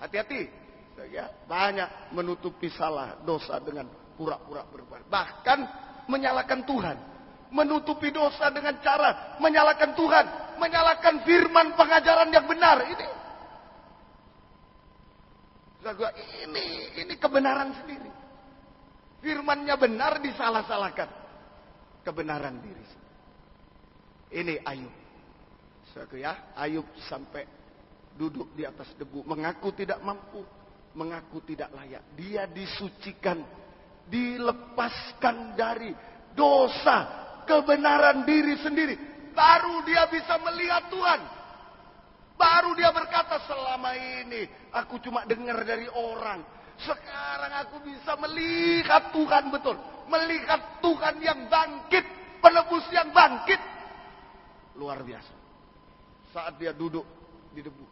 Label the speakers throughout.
Speaker 1: Hati-hati. Ya, banyak menutupi salah dosa dengan pura-pura berbuat. Bahkan menyalahkan Tuhan. Menutupi dosa dengan cara menyalahkan Tuhan. Menyalahkan firman pengajaran yang benar. Ini kebenaran sendiri. Firmannya benar disalah-salahkan. Kebenaran diri. Ini Ayub. Ayub sampai duduk di atas debu. Mengaku tidak mampu. Mengaku tidak layak. Dia disucikan. Dilepaskan dari dosa. Kebenaran diri sendiri. Baru dia bisa melihat Tuhan. Baru dia berkata, selama ini aku cuma dengar dari orang. Sekarang aku bisa melihat Tuhan betul. Melihat Tuhan yang bangkit. Penebus yang bangkit. Luar biasa. Saat dia duduk di debu.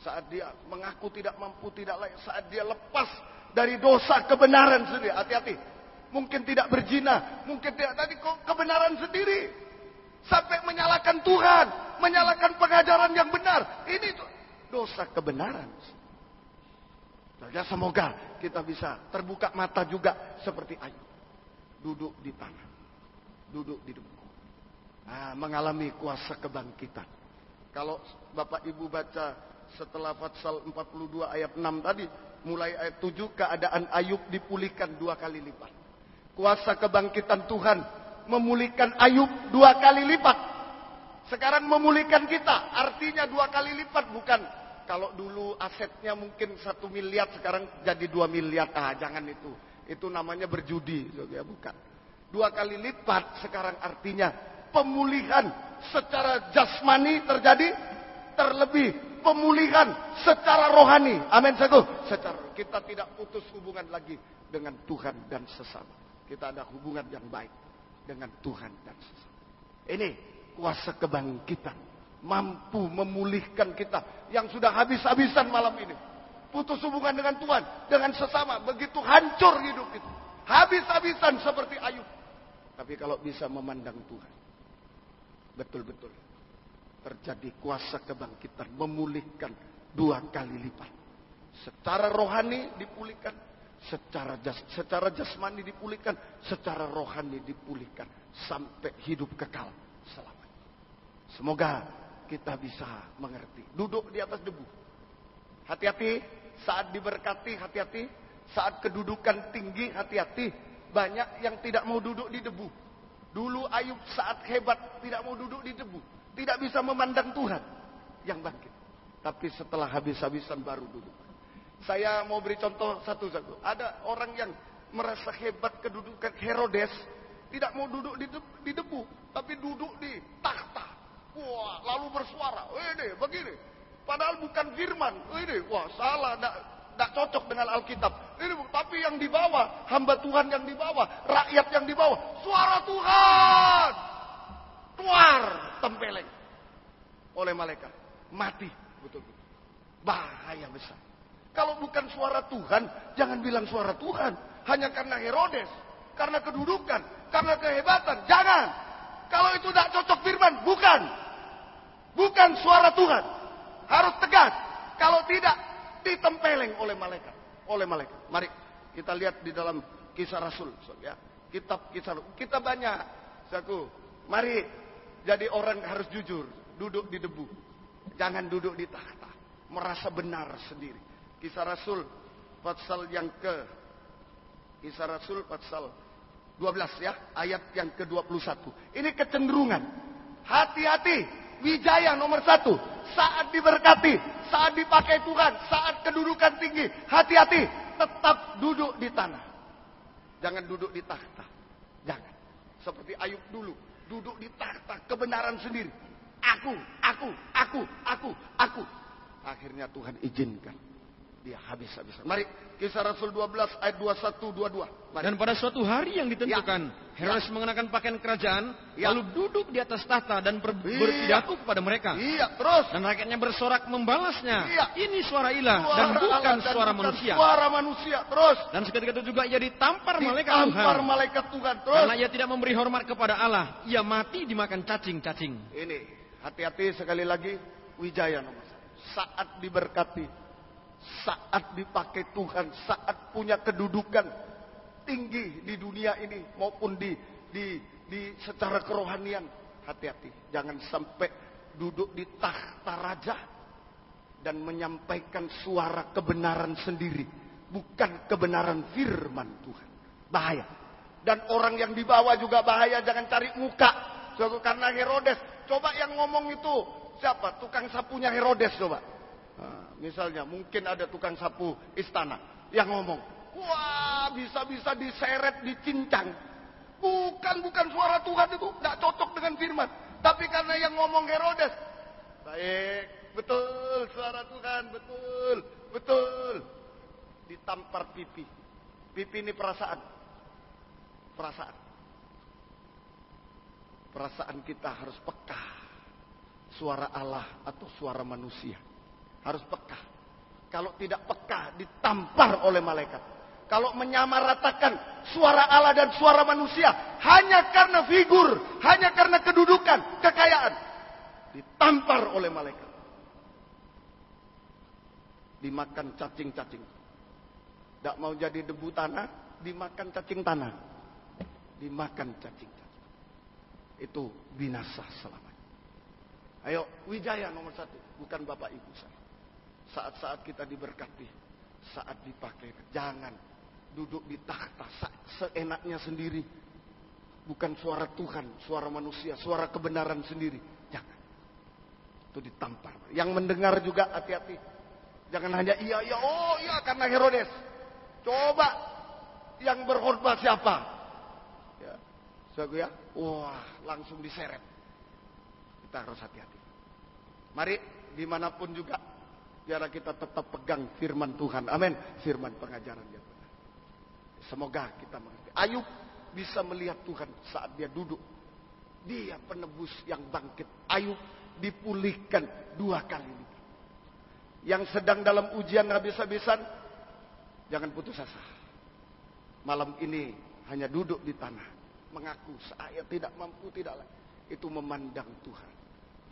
Speaker 1: Saat dia mengaku tidak mampu, tidak layak. Saat dia lepas dari dosa kebenaran sendiri. Hati-hati. Mungkin tidak berzina. Mungkin tidak tadi kebenaran sendiri. Sampai menyalahkan Tuhan. Menyalahkan pengajaran yang benar. Ini dosa kebenaran. Semoga kita bisa terbuka mata juga seperti Ayub. Duduk di tanah. Duduk di debu. Mengalami kuasa kebangkitan. Kalau Bapak Ibu baca setelah Fatsal 42 ayat 6 tadi. Mulai ayat 7 keadaan Ayub dipulihkan 2 kali lipat. Kuasa kebangkitan Tuhan memulihkan Ayub 2 kali lipat. Sekarang memulihkan kita. Artinya 2 kali lipat. Bukan kalau dulu asetnya mungkin 1 miliar. Sekarang jadi 2 miliar. Jangan itu. Itu namanya berjudi. Bukan. 2 kali lipat sekarang artinya pemulihan secara jasmani terjadi. Terlebih pemulihan secara rohani. Amin. Kita tidak putus hubungan lagi dengan Tuhan dan sesama. Kita ada hubungan yang baik dengan Tuhan dan sesama. Ini kuasa kebangkitan. Mampu memulihkan kita yang sudah habis-habisan malam ini. Putus hubungan dengan Tuhan, dengan sesama. Begitu hancur hidup itu. Habis-habisan seperti Ayub. Tapi kalau bisa memandang Tuhan. Betul-betul. Terjadi kuasa kebangkitan. Memulihkan 2 kali lipat. Secara rohani dipulihkan. Secara jasmani dipulihkan. Secara rohani dipulihkan. Sampai hidup kekal selamanya. Semoga kita bisa mengerti. Duduk di atas debu. Hati-hati. Saat diberkati, hati-hati. Saat kedudukan tinggi, hati-hati. Banyak yang tidak mau duduk di debu. Dulu Ayub saat hebat tidak mau duduk di debu. Tidak bisa memandang Tuhan yang bangkit. Tapi setelah habis-habisan baru duduk. Saya mau beri contoh satu-satu. Ada orang yang merasa hebat kedudukan. Herodes tidak mau duduk di debu. Tapi duduk di takhta. Wah, lalu bersuara. Ini begini. Padahal bukan firman. Ini, wah salah. Tidak cocok dengan Alkitab. Ini, tapi yang di bawah. Hamba Tuhan yang di bawah. Rakyat yang di bawah. Suara Tuhan. Tuar. Tempeleng. Oleh malaikat. Mati. Betul-betul. Bahaya besar. Kalau bukan suara Tuhan, jangan bilang suara Tuhan. Hanya karena Herodes, karena kedudukan, karena kehebatan. Jangan. Kalau itu tidak cocok firman, bukan. Bukan suara Tuhan. Harus tegas. Kalau tidak, ditempeleng oleh malaikat. Oleh malaikat. Mari kita lihat di dalam Kisah Rasul. Ya. Kitab Kisah Rasul. Kita banyak. Mari jadi orang harus jujur. Duduk di debu. Jangan duduk di takhta. Merasa benar sendiri. Kisah Rasul Fatsal yang Kisah Rasul Fatsal 12 ya, ayat yang ke-21. Ini kecenderungan. Hati-hati, wijaya nomor 1. Saat diberkati, saat dipakai Tuhan, saat kedudukan tinggi, hati-hati, tetap duduk di tanah. Jangan duduk di takhta. Jangan. Seperti Ayub dulu, duduk di takhta kebenaran sendiri. Aku. Akhirnya Tuhan izinkan. Dia habis-habisan. Mari Kisah Rasul 12 ayat 21-22. Mari.
Speaker 2: Dan pada suatu hari yang ditentukan, Herodes mengenakan pakaian kerajaan, lalu duduk di atas tahta dan berpidato kepada mereka.
Speaker 1: Terus.
Speaker 2: Dan rakyatnya bersorak membalasnya. Ini suara ilah dan bukan suara manusia.
Speaker 1: Suara manusia. Terus.
Speaker 2: Dan seketika itu juga ia ditampar malaikat Tuhan.
Speaker 1: Ditampar malaikat Tuhan. Terus.
Speaker 2: Karena ia tidak memberi hormat kepada Allah, ia mati dimakan cacing-cacing.
Speaker 1: Ini hati-hati sekali lagi, wijaya nomor 1. Saat diberkati, saat dipakai Tuhan, saat punya kedudukan tinggi di dunia ini maupun di secara kerohanian, hati-hati, jangan sampai duduk di tahta raja dan menyampaikan suara kebenaran sendiri, bukan kebenaran firman Tuhan. Bahaya. Dan orang yang dibawa juga bahaya, jangan cari muka. Karena Herodes, coba yang ngomong itu siapa? Tukang sapunya Herodes coba. Nah, misalnya mungkin ada tukang sapu istana yang ngomong, wah bisa-bisa diseret, dicincang. Bukan suara Tuhan itu, nggak cocok dengan firman. Tapi karena yang ngomong Herodes, baik, betul suara Tuhan, betul. Ditampar pipi. Pipi ini perasaan. Perasaan kita harus peka. Suara Allah atau suara manusia. Harus peka. Kalau tidak peka, ditampar oleh malaikat. Kalau menyamaratakan suara Allah dan suara manusia hanya karena figur, hanya karena kedudukan, kekayaan, ditampar oleh malaikat. Dimakan cacing-cacing. Tidak mau jadi debu tanah, dimakan cacing tanah. Dimakan cacing-cacing. Itu binasa selamanya. Ayo, wijaya nomor 1, bukan Bapak Ibu saya. Saat-saat kita diberkati, saat dipakai, jangan duduk di takhta seenaknya sendiri. Bukan suara Tuhan, suara manusia, suara kebenaran sendiri. Jangan. Itu ditampar. Yang mendengar juga hati-hati. Jangan hanya iya, oh iya karena Herodes. Coba yang berkhotbah siapa? Ya, ya, wah langsung diseret. Kita harus hati-hati. Mari dimanapun juga, biar kita tetap pegang firman Tuhan. Amin. Firman pengajaran yang benar. Semoga kita mengerti. Ayub bisa melihat Tuhan saat dia duduk. Dia penebus yang bangkit. Ayub dipulihkan 2 kali lipat. Yang sedang dalam ujian habis-habisan, jangan putus asa. Malam ini hanya duduk di tanah, mengaku saya tidak mampu, tidak lain. Itu memandang Tuhan.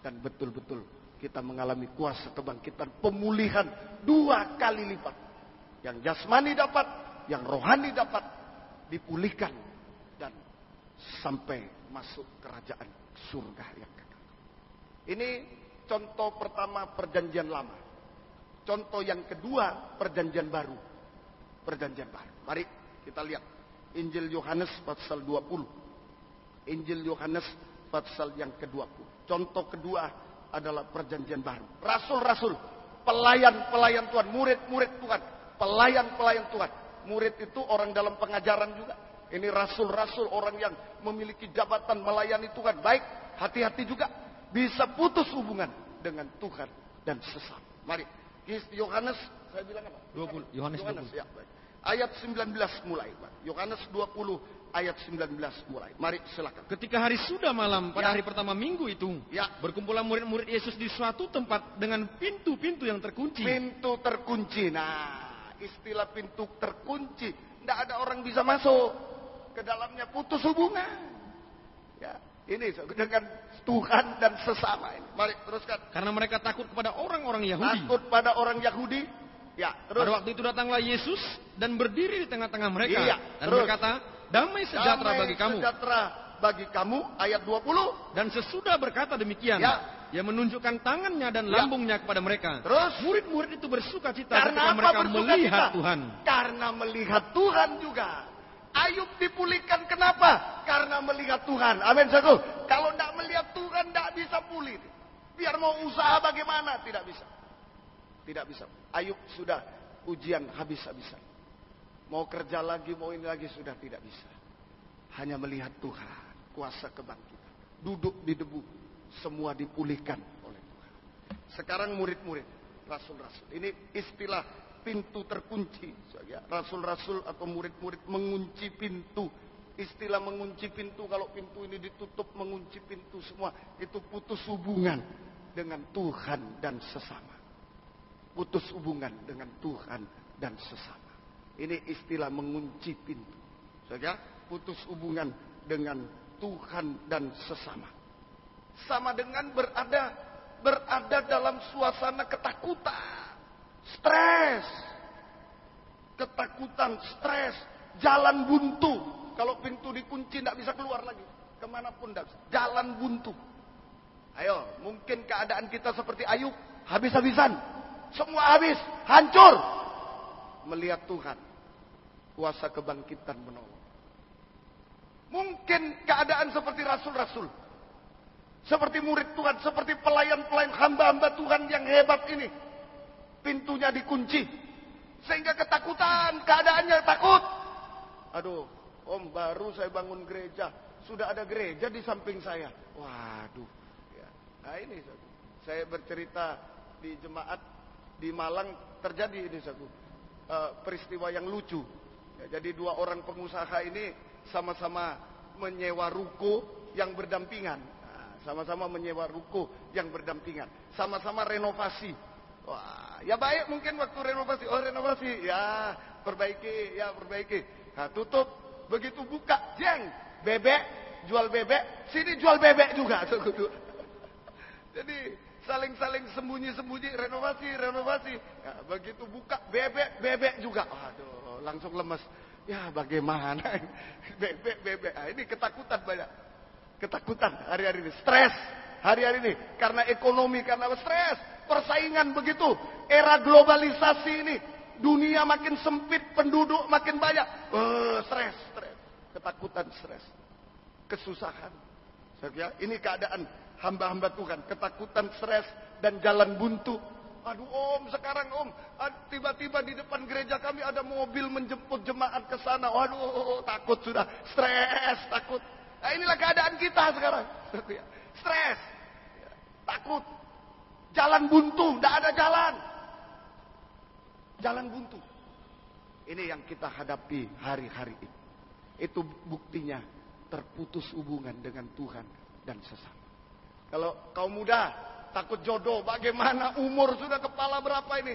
Speaker 1: Dan betul-betul kita mengalami kuasa kebangkitan, pemulihan 2 kali lipat. Yang jasmani dapat, yang rohani dapat, dipulihkan dan sampai masuk kerajaan surga yang kekal. Ini contoh pertama perjanjian lama. Contoh yang kedua perjanjian baru. Perjanjian baru. Mari kita lihat Injil Yohanes pasal 20. Injil Yohanes pasal yang ke-20. Contoh kedua adalah perjanjian baru. Rasul-rasul, pelayan-pelayan Tuhan, murid-murid Tuhan, pelayan-pelayan Tuhan. Murid itu orang dalam pengajaran juga. Ini rasul-rasul, orang yang memiliki jabatan melayani Tuhan. Baik, hati-hati juga bisa putus hubungan dengan Tuhan dan sesama. Mari, Yohanes, saya bilang apa?
Speaker 2: 20, Yohanes 20.
Speaker 1: Ya, baik. Ayat 19 mulai, Pak. Yohanes 20 ayat 19 mulai. Mari silakan.
Speaker 2: Ketika hari sudah malam pada hari pertama minggu itu, berkumpullah murid-murid Yesus di suatu tempat dengan pintu-pintu yang terkunci.
Speaker 1: Pintu terkunci. Nah, istilah pintu terkunci, tidak ada orang bisa masuk ke dalamnya, putus hubungan. Ya, ini dengan Tuhan dan sesama ini. Mari teruskan.
Speaker 2: Karena mereka takut kepada orang-orang Yahudi.
Speaker 1: Takut pada orang Yahudi. Ya, terus.
Speaker 2: Pada waktu itu datanglah Yesus dan berdiri di tengah-tengah mereka. Dan
Speaker 1: terus.
Speaker 2: berkata, damai sejahtera bagi kamu.
Speaker 1: Sejahtera bagi kamu, ayat 20.
Speaker 2: Dan sesudah berkata demikian, ia menunjukkan tangannya dan lambungnya kepada mereka.
Speaker 1: Terus
Speaker 2: murid-murid itu bersuka cita
Speaker 1: karena
Speaker 2: ketika mereka melihat
Speaker 1: cita?
Speaker 2: Tuhan.
Speaker 1: Karena melihat Tuhan juga. Ayub dipulihkan kenapa? Karena melihat Tuhan. Amin, saudara. Kalau tidak melihat Tuhan, tidak bisa pulih. Biar mau usaha bagaimana, tidak bisa. Tidak bisa. Ayub sudah ujian habis-habisan. Mau kerja lagi, mau ini lagi, sudah tidak bisa. Hanya melihat Tuhan, kuasa kebangkitan. Duduk di debu, semua dipulihkan oleh Tuhan. Sekarang murid-murid, rasul-rasul. Ini istilah pintu terkunci. Rasul-rasul atau murid-murid mengunci pintu. Istilah mengunci pintu, kalau pintu ini ditutup, mengunci pintu semua. Itu putus hubungan dengan Tuhan dan sesama. Putus hubungan dengan Tuhan dan sesama. Ini istilah mengunci pintu. Saja, putus hubungan dengan Tuhan dan sesama. Sama dengan berada dalam suasana ketakutan, stres. stres. Ketakutan, stres, jalan buntu. Kalau pintu dikunci tidak bisa keluar lagi. Kemanapun tidak bisa. Jalan buntu. Ayo, mungkin keadaan kita seperti Ayub. Habis-habisan. Semua habis, hancur. Melihat Tuhan. Kuasa kebangkitan menolong. Mungkin keadaan seperti rasul-rasul. Seperti murid Tuhan, seperti pelayan-pelayan hamba-hamba Tuhan yang hebat ini. Pintunya dikunci. Sehingga ketakutan, keadaannya takut. Aduh, om baru saya bangun gereja. Sudah ada gereja di samping saya. Waduh. Ya. Nah ini saya bercerita di jemaat di Malang terjadi ini peristiwa yang lucu. Ya, jadi dua orang pengusaha ini sama-sama menyewa ruko yang berdampingan. Sama-sama menyewa ruko yang berdampingan. Sama-sama renovasi. Wah, ya baik mungkin waktu renovasi. Oh renovasi, ya perbaiki, ya perbaiki. Nah tutup, begitu buka, jeng, bebek, jual bebek, sini jual bebek juga. Jadi saling-saling sembunyi-sembunyi, renovasi. Ya, begitu buka, bebek juga. Aduh, langsung lemes. Ya bagaimana? Bebek. Nah, ini ketakutan banyak. Ketakutan hari-hari ini. Stres hari-hari ini. Karena ekonomi, karena stres. Persaingan begitu. Era globalisasi ini. Dunia makin sempit, penduduk makin banyak. Stres. Ketakutan, stres. Kesusahan. Ini keadaan hamba-hamba Tuhan. Ketakutan, stres, dan jalan buntu. Aduh om, sekarang om, tiba-tiba di depan gereja kami ada mobil menjemput jemaat ke sana. Waduh, takut sudah. Stres, takut. Nah inilah keadaan kita sekarang. Stres. Takut. Jalan buntu, tidak ada jalan. Jalan buntu. Ini yang kita hadapi hari-hari ini. Itu buktinya terputus hubungan dengan Tuhan dan sesama. Kalau kaum muda takut jodoh, bagaimana umur sudah kepala berapa ini?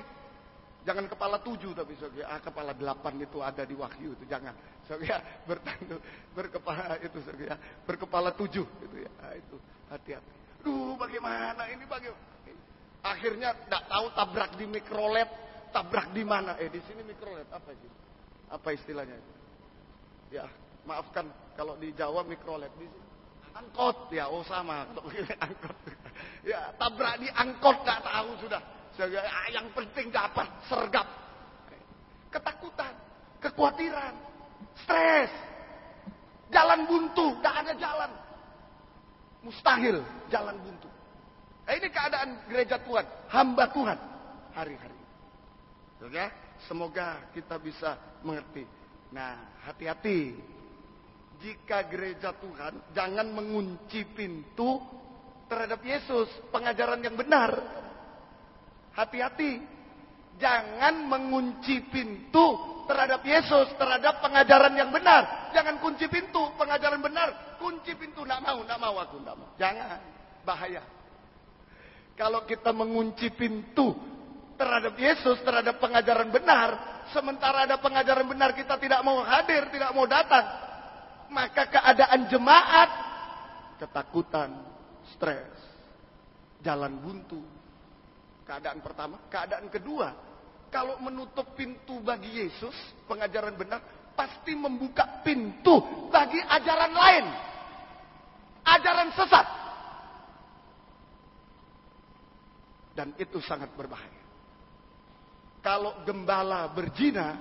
Speaker 1: Jangan kepala 7 tapi kepala 8 itu ada di Wahyu itu jangan. Berkepala itu berkepala 7 gitu ya. Nah, itu hati-hati. Duh, bagaimana ini Akhirnya tidak tahu tabrak di mikrolet, tabrak di mana? Di sini mikrolet apa sih? Apa istilahnya? Ya, maafkan kalau di Jawa mikrolet di sini. Angkot ya, sama. Angkot. Ya, tabrak di angkot tidak tahu sudah. Yang penting dapat sergap. Ketakutan, kekhawatiran, stres, jalan buntu, tidak ada jalan. Mustahil jalan buntu. Nah, ini keadaan gereja Tuhan, hamba Tuhan hari-hari. Ya, semoga kita bisa mengerti. Nah, hati-hati. Jika gereja Tuhan jangan mengunci pintu terhadap Yesus, pengajaran yang benar. Hati-hati. Jangan mengunci pintu terhadap Yesus, terhadap pengajaran yang benar. Jangan kunci pintu, pengajaran benar. Kunci pintu, tidak mau aku, tidak mau. Jangan, bahaya. Kalau kita mengunci pintu terhadap Yesus, terhadap pengajaran benar, sementara ada pengajaran benar kita tidak mau hadir, tidak mau datang, maka keadaan jemaat ketakutan, stres, jalan buntu. Keadaan pertama. Keadaan kedua, kalau menutup pintu bagi Yesus, pengajaran benar, pasti membuka pintu bagi ajaran lain. Ajaran sesat. Dan itu sangat berbahaya. Kalau gembala berzina,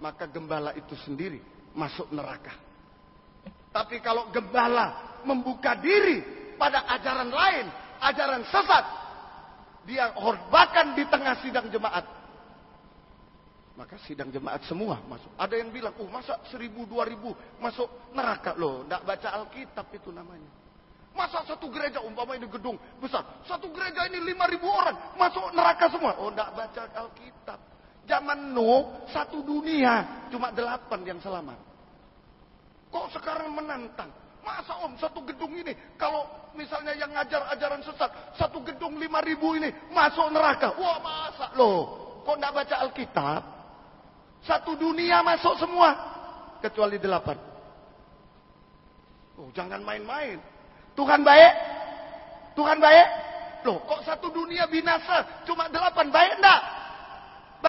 Speaker 1: maka gembala itu sendiri masuk neraka. Tapi kalau gembala membuka diri pada ajaran lain, ajaran sesat, dia khotbahkan di tengah sidang jemaat, maka sidang jemaat semua masuk. Ada yang bilang, masa 1000, 2000 masuk neraka? Loh, tidak baca Alkitab itu namanya. Masa satu gereja, umpama ini gedung besar, satu gereja ini 5000 orang masuk neraka semua? Oh, tidak baca Alkitab. Zaman Nuh, satu dunia cuma 8 yang selamat. Kok sekarang menantang? Masa satu gedung ini, kalau misalnya yang ngajar ajaran sesat, satu gedung 5000 ini masuk neraka? Wah, masa? Loh, kok tidak baca Alkitab? Satu dunia masuk semua, kecuali 8. Oh, jangan main-main. Tuhan baik? Tuhan baik? Loh, kok satu dunia binasa cuma 8? Baik enggak?